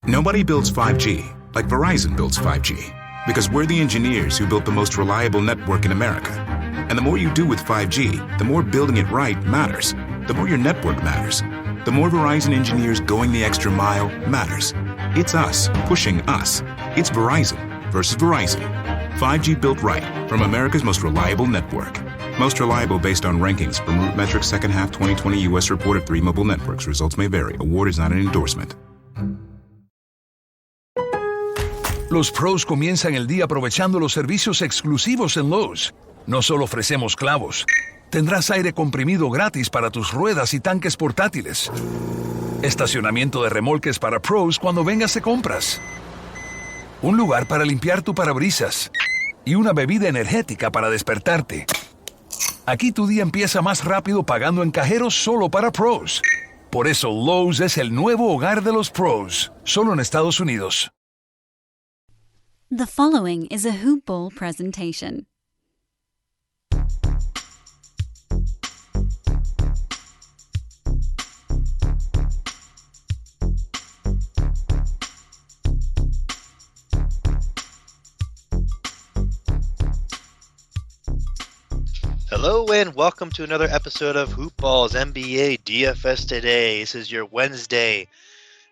Nobody builds 5G like Verizon builds 5G, because we're the engineers who built the most reliable network in America. And the more you do with 5G, the more building it right matters. The more your network matters. The more Verizon engineers going the extra mile matters. It's us pushing us. It's Verizon versus Verizon. 5G built right from America's most reliable network. Most reliable based on rankings from RootMetrics second half 2020 U.S. report of 3 mobile networks. Results may vary. Award is not an endorsement. Los pros comienzan el día aprovechando los servicios exclusivos en Lowe's. No solo ofrecemos clavos. Tendrás aire comprimido gratis para tus ruedas y tanques portátiles. Estacionamiento de remolques para pros cuando vengas de compras. Un lugar para limpiar tu parabrisas. Y una bebida energética para despertarte. Aquí tu día empieza más rápido pagando en cajeros solo para pros. Por eso Lowe's es el nuevo hogar de los pros. Solo en Estados Unidos. The following is a Hoop Ball presentation. Hello and welcome to another episode of Hoop Ball's NBA DFS Today. This is your Wednesday,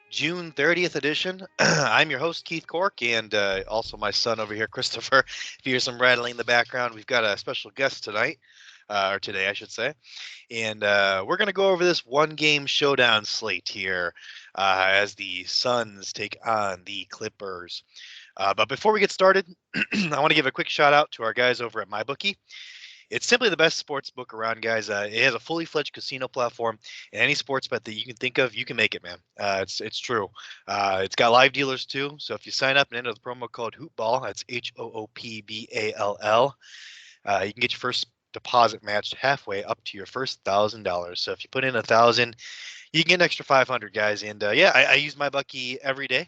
June 30th edition. I'm your host, Keith Cork, and also my son over here, Christopher. If you hear some rattling in the background, we've got a special guest tonight, or today, I should say. And we're going to go over this one-game showdown slate here as the Suns take on the Clippers. But before we get started, I want to give a quick shout-out to our guys over at MyBookie. It's simply the best sports book around, guys. It has a fully fledged casino platform, and any sports bet that you can think of, you can make it, man. It's true. It's got live dealers too. So if you sign up and enter the promo code HoopBall, that's HOOPBALL, you can get your first deposit matched halfway up to your first $1,000. So if you put in $1,000, you can get an extra $500, guys. And I use MyBookie every day.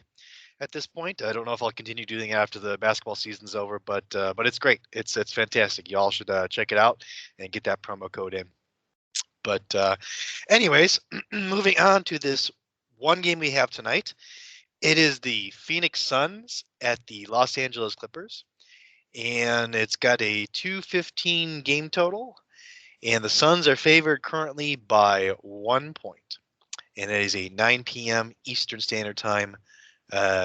At this point, I don't know if I'll continue doing it after the basketball season's over, but it's great. It's fantastic. You all should check it out and get that promo code in. But anyways, moving on to this one game we have tonight. It is the Phoenix Suns at the Los Angeles Clippers, and it's got a 215 game total, and the Suns are favored currently by 1 point, and it is a 9 p.m. Eastern Standard Time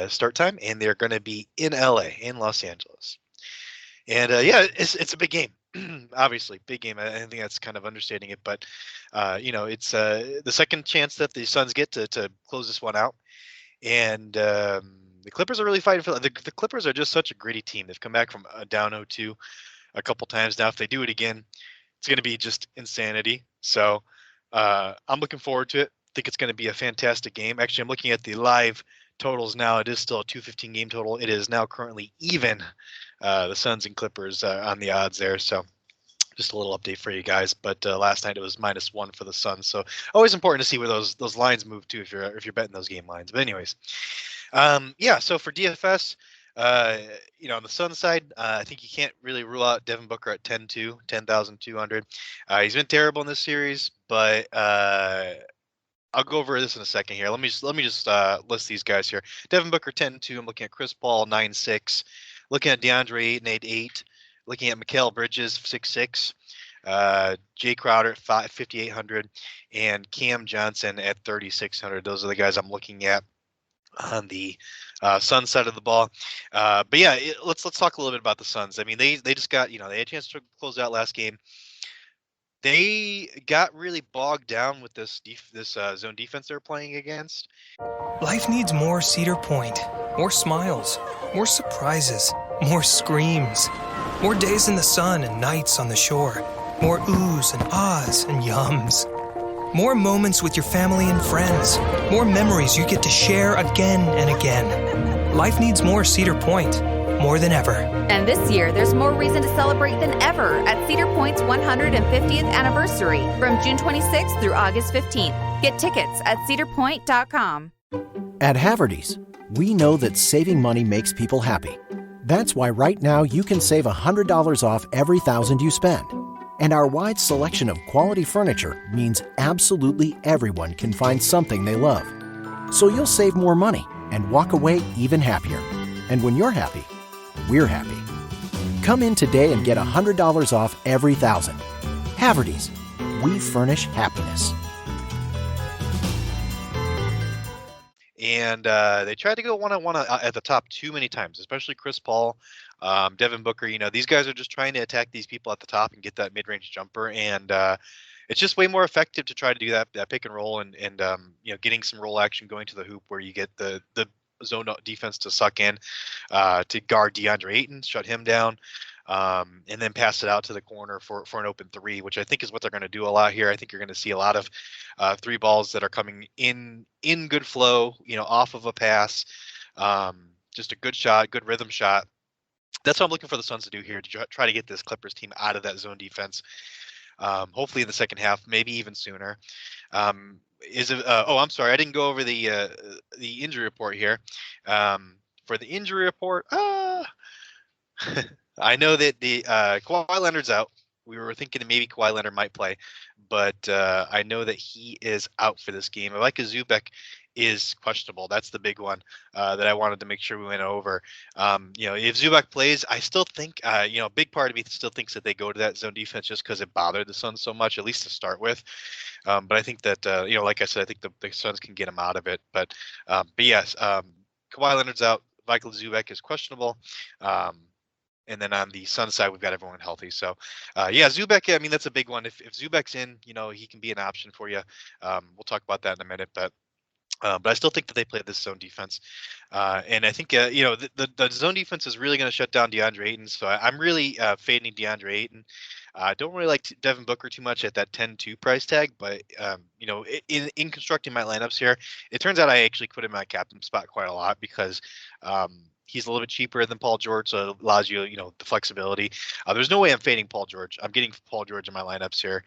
start time, and they're going to be in LA, in Los Angeles. And it's a big game. Obviously big game. I think that's kind of understating it, but it's the second chance that the Suns get to close this one out. And the Clippers are really fighting for the Clippers are just such a gritty team. They've come back from down 0-2 a couple times now. If they do it again, it's going to be just insanity. So I'm looking forward to it. I think it's going to be a fantastic game. Actually, I'm looking at the live totals now. It is still a 215 game total. It is now currently even, the Suns and Clippers on the odds there. So just a little update for you guys. But last night it was -1 for the Suns. So always important to see where those lines move to if you're betting those game lines. But anyways, so for DFS, on the Suns side, I think you can't really rule out Devin Booker at 10,200. He's been terrible in this series, but I'll go over this in a second here. Let me just list these guys here. Devin Booker 10-2. I'm looking at Chris Paul 9-6. Looking at DeAndre 8-8. Looking at Mikal Bridges 6-6. Jay Crowder at 5,800, and Cam Johnson at 3,600. Those are the guys I'm looking at on the Suns side of the ball. Let's talk a little bit about the Suns. I mean, they just got they had a chance to close out last game. They got really bogged down with this zone defense they're playing against. Life needs more Cedar Point, more smiles, more surprises, more screams, more days in the sun and nights on the shore, more oohs and ahs and yums, more moments with your family and friends, more memories you get to share again and again. Life needs more Cedar Point, more than ever. And this year, there's more reason to celebrate than ever at Cedar Point's 150th anniversary from June 26th through August 15th. Get tickets at cedarpoint.com. At Haverty's, we know that saving money makes people happy. That's why right now you can save $100 off every $1,000 you spend. And our wide selection of quality furniture means absolutely everyone can find something they love. So you'll save more money and walk away even happier. And when you're happy, we're happy. Come in today and get $100 off every thousand. Haverty's, we furnish happiness. And they tried to go one-on-one at the top too many times, especially Chris Paul, Devin Booker. These guys are just trying to attack these people at the top and get that mid-range jumper. And it's just way more effective to try to do that pick and roll and getting some roll action going to the hoop where you get the zone defense to suck in to guard DeAndre Ayton, shut him down. And then pass it out to the corner for an open three, which I think is what they're going to do a lot here. I think you're going to see a lot of three balls that are coming in good flow, off of a pass. Just a good shot, good rhythm shot. That's what I'm looking for the Suns to do here, to try to get this Clippers team out of that zone defense. Hopefully in the second half, maybe even sooner. I'm sorry, I didn't go over the injury report here. For the injury report, I know that the Kawhi Leonard's out. We were thinking maybe Kawhi Leonard might play, but I know that he is out for this game. Mike Zubek is questionable. That's the big one that I wanted to make sure we went over. If Zubek plays, I still think, a big part of me still thinks that they go to that zone defense just because it bothered the Suns so much, at least to start with. But I think that, like I said, I think the Suns can get him out of it. But yes, Kawhi Leonard's out. Michael Zubek is questionable. And then on the Sun side, we've got everyone healthy. So, Zubek, I mean, that's a big one. If Zubek's in, he can be an option for you. We'll talk about that in a minute. But I still think that they play this zone defense. And I think, the zone defense is really going to shut down DeAndre Ayton. So I'm really fading DeAndre Ayton. I don't really like Devin Booker too much at that 10-2 price tag. But, in constructing my lineups here, it turns out I actually put him in my captain spot quite a lot because he's a little bit cheaper than Paul George, so it allows you, the flexibility. There's no way I'm fading Paul George. I'm getting Paul George in my lineups here.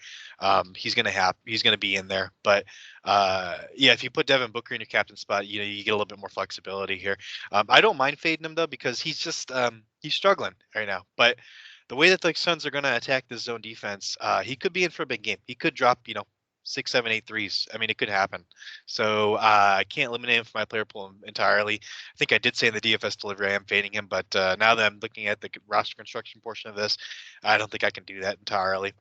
He's gonna be in there. But if you put Devin Booker in your captain spot, you get a little bit more flexibility here. I don't mind fading him though because he's just he's struggling right now. But the way that the Suns are gonna attack this zone defense, he could be in for a big game. He could drop 6, 7, 8 threes. I mean, it could happen. So I can't eliminate him from my player pool entirely. I think I did say in the DFS delivery I am fading him, but now that I'm looking at the roster construction portion of this, I don't think I can do that entirely.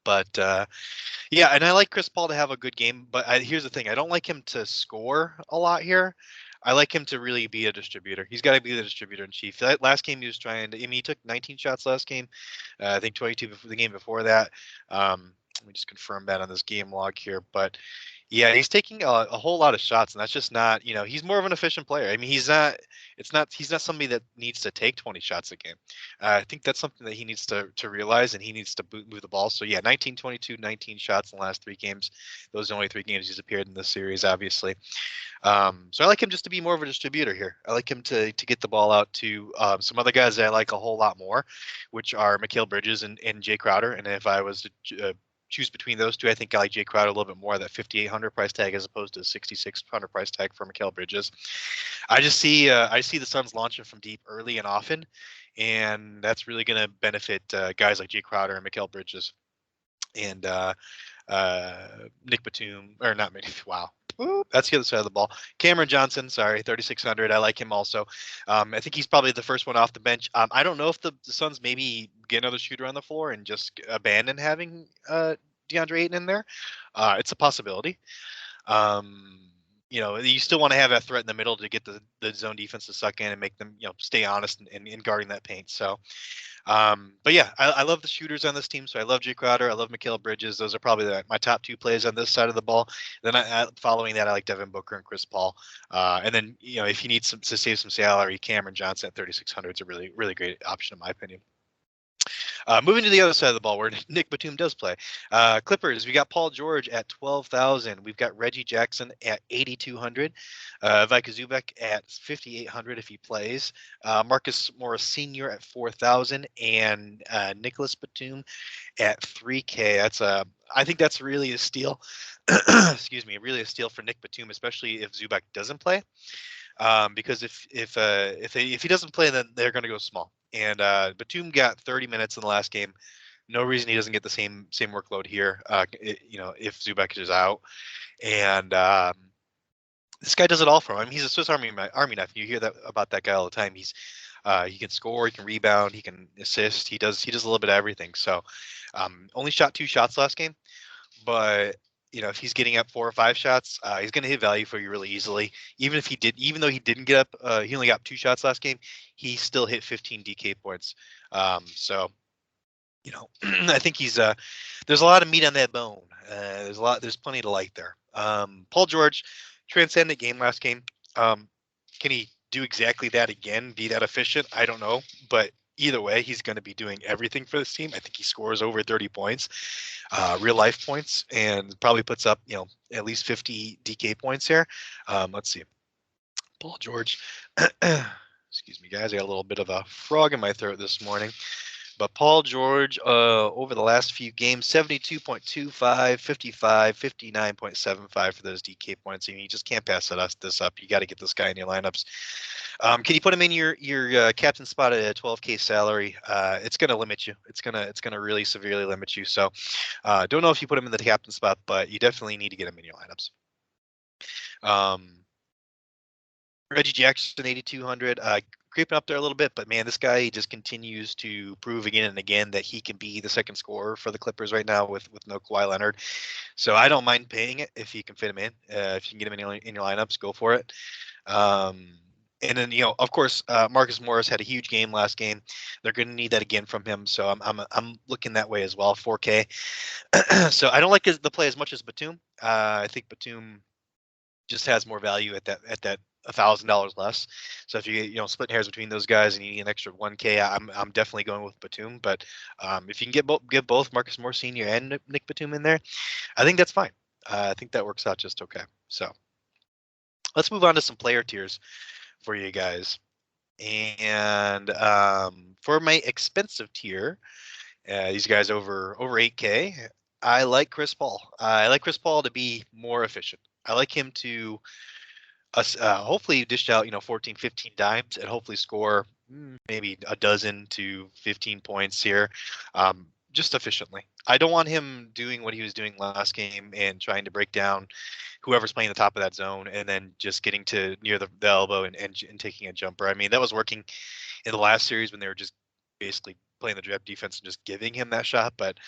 But and I like Chris Paul to have a good game. But here's the thing: I don't like him to score a lot here. I like him to really be a distributor. He's got to be the distributor in chief. That last game he was he took 19 shots last game. I think 22 before the game before that. Let me just confirm that on this game log here. But yeah, he's taking a whole lot of shots, and that's just not, he's more of an efficient player. I mean, he's not somebody that needs to take 20 shots a game. I think that's something that he needs to realize, and he needs to move the ball. So yeah, 19, 22, 19 shots in the last 3 games. Those are the only 3 games he's appeared in this series, obviously. So I like him just to be more of a distributor here. I like him to get the ball out to some other guys that I like a whole lot more, which are Mikal Bridges and Jay Crowder. And if I was to choose between those two, I think I like Jay Crowder a little bit more, that 5,800 price tag as opposed to 6,600 price tag for Mikal Bridges. I see the Suns launching from deep early and often, and that's really going to benefit guys like Jay Crowder and Mikal Bridges and Nick Batum, or not Nick. Wow. Ooh, that's the other side of the ball. Cameron Johnson, 3,600. I like him also. I think he's probably the first one off the bench. I don't know if the Suns maybe get another shooter on the floor and just abandon having DeAndre Ayton in there. It's a possibility. You still want to have that threat in the middle to get the zone defense to suck in and make them, stay honest and guarding that paint. So, but yeah, I love the shooters on this team. So I love Jay Crowder. I love Mikal Bridges. Those are probably my top 2 plays on this side of the ball. Then following that, I like Devin Booker and Chris Paul. And then, if you need to save some salary, Cameron Johnson at 3,600 is a really, really great option in my opinion. Moving to the other side of the ball where Nick Batum does play. Clippers, we got Paul George at 12,000. We've got Reggie Jackson at 8,200. Vika Zubek at 5,800 if he plays. Marcus Morris Sr. at 4,000. And Nicholas Batum at 3K. I think that's really a steal. Excuse me, really a steal for Nick Batum, especially if Zubek doesn't play. Because if he doesn't play, then they're going to go small. And Batum got 30 minutes in the last game. No reason he doesn't get the same workload here. If Zubek is out, and This guy does it all for him. I mean, he's a Swiss Army knife. You hear that about that guy all the time. He can score, he can rebound, he can assist. He does a little bit of everything. So only shot 2 shots last game, but if he's getting up 4 or 5 shots, he's going to hit value for you really easily. Even though he didn't get up, he only got 2 shots last game. He still hit 15 DK points. So I think there's a lot of meat on that bone. There's plenty to like there. Paul George, transcendent game last game. Can he do exactly that again? Be that efficient? I don't know, but either way, he's going to be doing everything for this team. I think he scores over 30 points, real life points, and probably puts up at least 50 DK points here. Let's see, Paul George. Excuse me, guys. I got a little bit of a frog in my throat this morning. But Paul George, over the last few games, 72.25, 55, 59.75 for those DK points. I mean, you just can't pass this up. You got to get this guy in your lineups. Can you put him in your captain spot at a 12K salary? It's going to limit you. It's gonna really severely limit you. So, don't know if you put him in the captain spot, but you definitely need to get him in your lineups. Reggie Jackson, 8,200. Creeping up there a little bit, but man, this guy just continues to prove again and again that he can be the second scorer for the Clippers right now with no Kawhi Leonard. So I don't mind paying it if you can fit him in. If you can get him in your lineups, go for it. And then of course, Marcus Morris had a huge game last game. They're going to need that again from him. So I'm looking that way as well. 4K. So I don't like the play as much as Batum. I think Batum just has more value at that $1,000 less. So if you splitting hairs between those guys and you need an extra 1K, I'm definitely going with Batum. But if you can get both Marcus Morris Sr. and Nick Batum in there, I think that's fine. I think that works out just okay. So let's move on to some player tiers for you guys. And for my expensive tier, these guys over 8K, I like Chris Paul. I like Chris Paul to be more efficient. I like him to hopefully dish out 14, 15 dimes and hopefully score maybe a dozen to 15 points here, just efficiently. I don't want him doing what he was doing last game and trying to break down whoever's playing the top of that zone and then just getting to near the elbow and taking a jumper. I mean, that was working in the last series when they were just basically playing the drop defense and just giving him that shot, but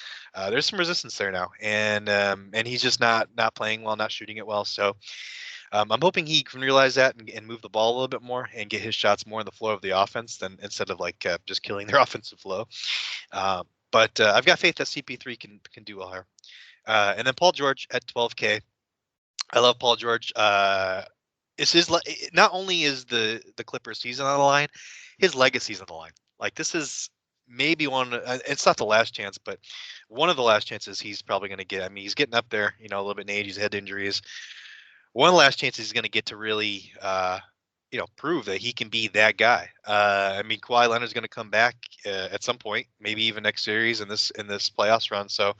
there's some resistance there now, and he's just not playing well, not shooting it well. So I'm hoping he can realize that and move the ball a little bit more and get his shots more in the flow of the offense than instead of just killing their offensive flow. But I've got faith that CP3 can do well here. And then Paul George at 12K. I love Paul George. It's not only is the Clippers season on the line, his legacy's on the line. Like, this is maybe it's not the last chance, but one of the last chances he's probably going to get. I mean, he's getting up there, a little bit in age. He's had injuries. One of the last chances he's going to get to really, prove that he can be that guy. I mean, Kawhi Leonard's going to come back at some point, maybe even next series in this playoffs run. So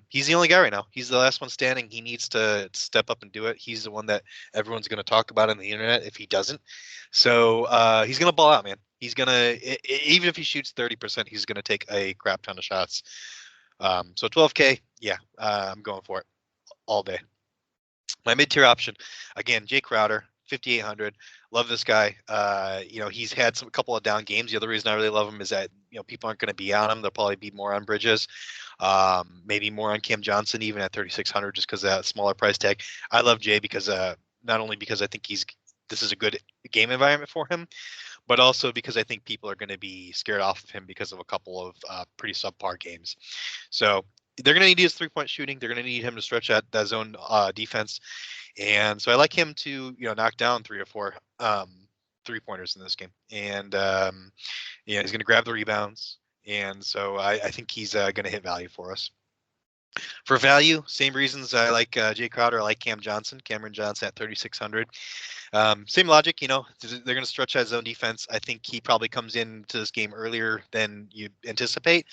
he's the only guy right now. He's the last one standing. He needs to step up and do it. He's the one that everyone's going to talk about on the internet if he doesn't. So he's going to ball out, man. He's going to, even if he shoots 30%, he's going to take a crap ton of shots. So 12K, yeah, I'm going for it all day. My mid-tier option, again, Jay Crowder, 5,800. Love this guy. He's had a couple of down games. The other reason I really love him is that people aren't going to be on him. They'll probably be more on Bridges, maybe more on Cam Johnson, even at 3,600, just because of that smaller price tag. I love Jay because not only because I think this is a good game environment for him, but also because I think people are going to be scared off of him because of a couple of pretty subpar games. So they're going to need his 3-point shooting. They're going to need him to stretch that zone defense. And so I like him to, knock down 3 or 4 3-pointers in this game. And, he's going to grab the rebounds. And so I think he's going to hit value for us. For value, same reasons I like Jay Crowder. I like Cameron Johnson at 3,600. Same logic, they're going to stretch that zone defense. I think he probably comes into this game earlier than you anticipate.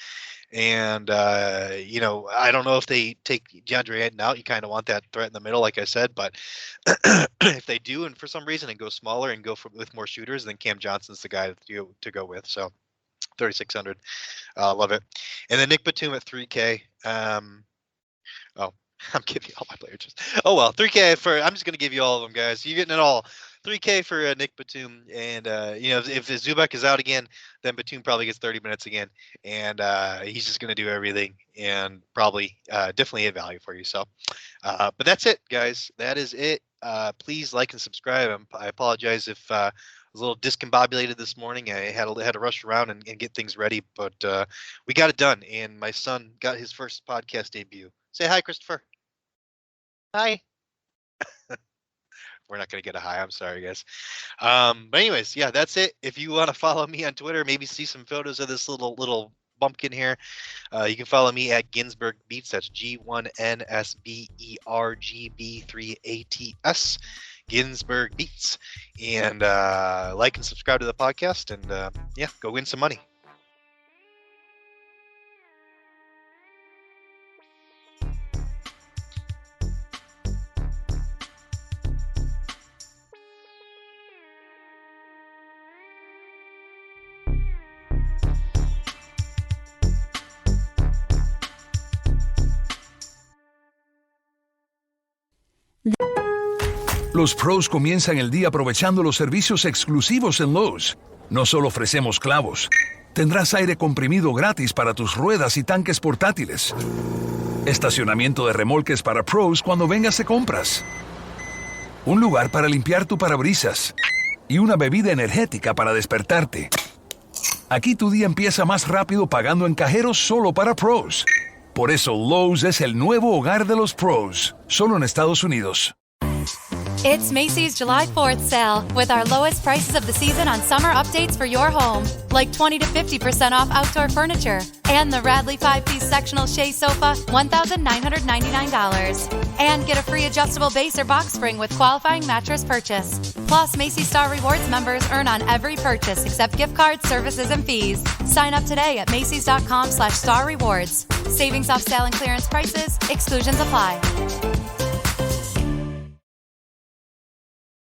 And, I don't know if they take DeAndre Ayton out. You kind of want that threat in the middle, like I said. But if they do, and for some reason, and go smaller and go with more shooters, then Cam Johnson's the guy to go with. So 3,600. Love it. And then Nick Batum at 3K. I'm giving you all my player chips. Oh well, 3K for. I'm just gonna give you all of them, guys. You're getting it all. 3K for Nick Batum, and if Zubak is out again, then Batum probably gets 30 minutes again, and he's just gonna do everything and probably definitely add value for you. So, but that's it, guys. That is it. Please like and subscribe. I apologize if I was a little discombobulated this morning. I had to rush around and get things ready, but we got it done, and my son got his first podcast debut. Say hi, Christopher. Hi. We're not going to get a hi. I'm sorry, guys. But anyways, yeah, that's it. If you want to follow me on Twitter, maybe see some photos of this little bumpkin here, you can follow me at Ginsberg Beats. That's GINSBERGB3ATS. Ginsberg Beats. And like and subscribe to the podcast. And yeah, go win some money. Los pros comienzan el día aprovechando los servicios exclusivos en Lowe's. No solo ofrecemos clavos, tendrás aire comprimido gratis para tus ruedas y tanques portátiles, estacionamiento de remolques para pros cuando vengas de compras, un lugar para limpiar tu parabrisas y una bebida energética para despertarte. Aquí tu día empieza más rápido pagando en cajeros solo para pros. Por eso Lowe's es el nuevo hogar de los pros, solo en Estados Unidos. It's Macy's July 4th sale with our lowest prices of the season on summer updates for your home, like 20 to 50% off outdoor furniture and the Radley 5-piece sectional Shea sofa, $1,999. And get a free adjustable base or box spring with qualifying mattress purchase. Plus, Macy's Star Rewards members earn on every purchase except gift cards, services, and fees. Sign up today at Macys.com/Star Rewards. Savings off sale and clearance prices. Exclusions apply.